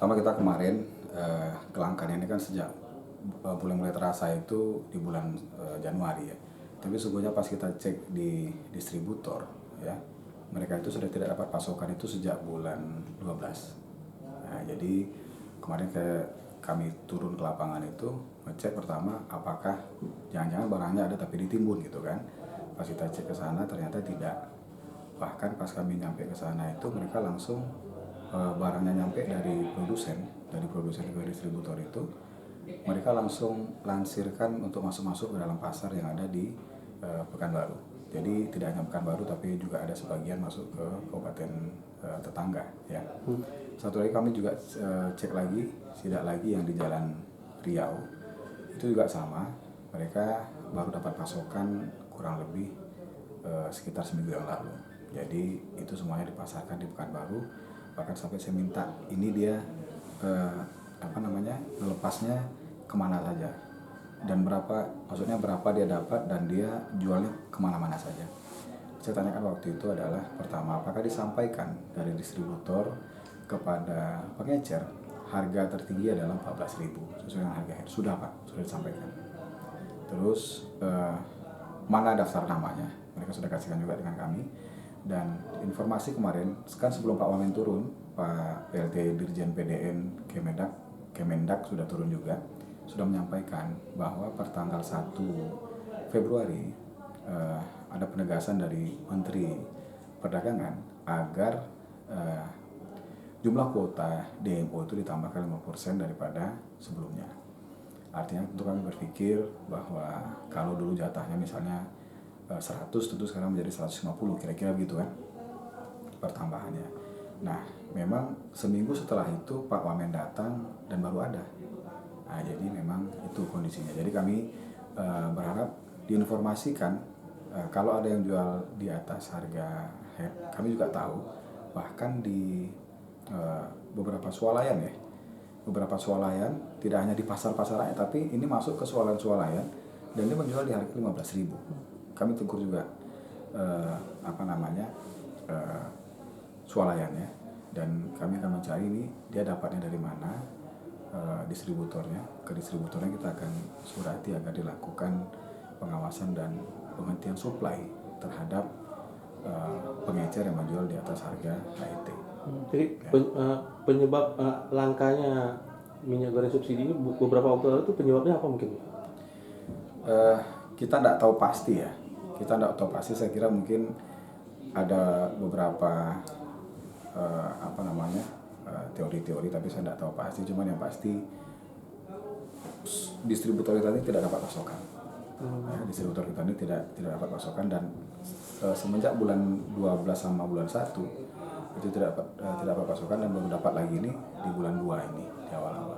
pertama kita kemarin kelangkaan ini kan sejak mulai terasa itu di bulan Januari ya. Tapi sesungguhnya pas kita cek di distributor ya, mereka itu sudah tidak dapat pasokan itu sejak bulan 12. Nah, jadi kemarin kami turun ke lapangan itu ngecek pertama apakah jangan-jangan barangnya ada tapi ditimbun gitu kan. Pas kita cek ke sana ternyata tidak. Bahkan pas kami nyampe ke sana itu mereka langsung barangnya nyampe dari produsen ke distributor itu, mereka langsung lansirkan untuk masuk ke dalam pasar yang ada di Pekanbaru. Jadi tidak hanya Pekanbaru tapi juga ada sebagian masuk ke kabupaten tetangga ya. Satu lagi kami juga cek lagi sidak lagi yang di Jalan Riau itu juga sama, mereka baru dapat pasokan kurang lebih sekitar seminggu yang lalu. Jadi itu semuanya dipasarkan di Pekanbaru. Bahkan sampai saya minta ini dia melepasnya kemana saja dan berapa dia dapat dan dia jualnya kemana-mana saja. Saya tanyakan waktu itu adalah pertama, apakah disampaikan dari distributor kepada pengecer harga tertinggi adalah 14.000 sesuai dengan harga sudah Pak, sudah disampaikan. Terus mana daftar namanya, mereka sudah kasihkan juga dengan kami. Dan informasi kemarin kan sebelum Pak Wamen turun, Pak PLT Dirjen PDN Kemendak sudah turun juga, sudah menyampaikan bahwa per tanggal 1 Februari ada penegasan dari Menteri Perdagangan agar jumlah kuota DMO itu ditambahkan 5% daripada sebelumnya. Artinya tentu kami berpikir bahwa kalau dulu jatahnya misalnya 100 tentu sekarang menjadi 150 kira-kira begitu kan pertambahannya. Nah memang seminggu setelah itu Pak Wamen datang dan baru ada. Nah jadi memang itu kondisinya. Jadi kami berharap diinformasikan kalau ada yang jual di atas harga head. Kami juga tahu bahkan di beberapa swalayan tidak hanya di pasar-pasar tapi ini masuk ke swalayan dan dia menjual di harga 15.000. Kami tegur juga swalayannya dan kami akan mencari ini dia dapatnya dari mana distributornya. Ke distributornya kita akan surati agar dilakukan pengawasan dan penghentian suplai terhadap pengecer yang menjual di atas harga HET. Jadi penyebab langkanya minyak goreng subsidi ini beberapa waktu lalu itu penyebabnya apa mungkin? Kita tidak tahu pasti ya. Saya kira mungkin ada beberapa teori-teori tapi saya tidak tahu pasti. Cuman yang pasti distributor kita ini tidak dapat pasokan. Distributor kita ini tidak dapat pasokan dan semenjak bulan 12 sama bulan 1 itu tidak dapat pasokan dan baru dapat lagi ini di bulan 2 ini di awal-awal.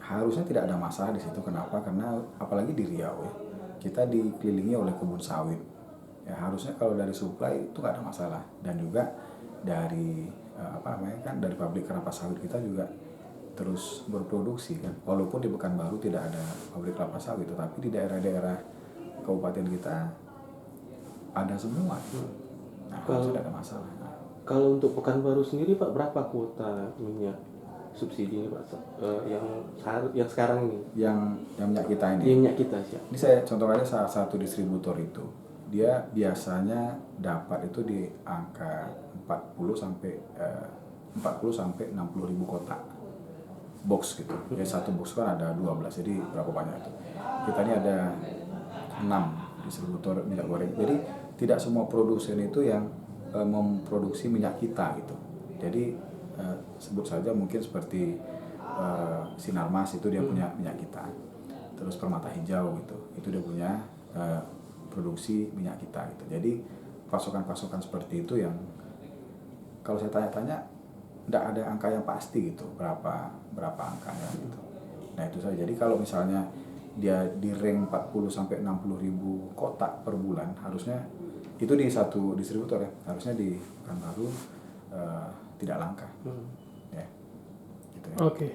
Harusnya tidak ada masalah di situ. Kenapa? Karena apalagi di Riau ya, kita dikelilingi oleh kebun sawit. Ya harusnya kalau dari suplai itu nggak ada masalah. Dan juga dari dari pabrik kelapa sawit kita juga terus berproduksi kan. Walaupun di Pekanbaru tidak ada pabrik kelapa sawit, tetapi di daerah-daerah kabupaten kita ada semua. Nah, kalau tidak ada masalah. Kalau untuk Pekanbaru sendiri Pak, berapa kuota minyak subsidi ini Pak? Yang sekarang ini? Yang minyak kita ini? Yang minyak kita sih. Ini saya contohnya salah satu distributor itu. Dia biasanya dapat itu di angka 40 sampai 60 ribu kotak box gitu. Jadi satu box kan ada 12, jadi berapa banyak itu? Kita ini ada 6 distributor minyak goreng. Jadi tidak semua produsen itu yang memproduksi minyak kita gitu. Jadi sebut saja mungkin seperti Sinarmas itu dia punya minyak kita. Terus Permata Hijau gitu, itu dia punya produksi minyak kita gitu. Jadi pasokan-pasokan seperti itu yang kalau saya tanya-tanya tidak ada angka yang pasti gitu, berapa angkanya gitu. Nah itu saja. Jadi kalau misalnya dia di rank 40 sampai 60 ribu kotak per bulan, harusnya itu di satu distributor ya, harusnya di Pekanbaru tidak langka. Ya. Gitu ya. Oke.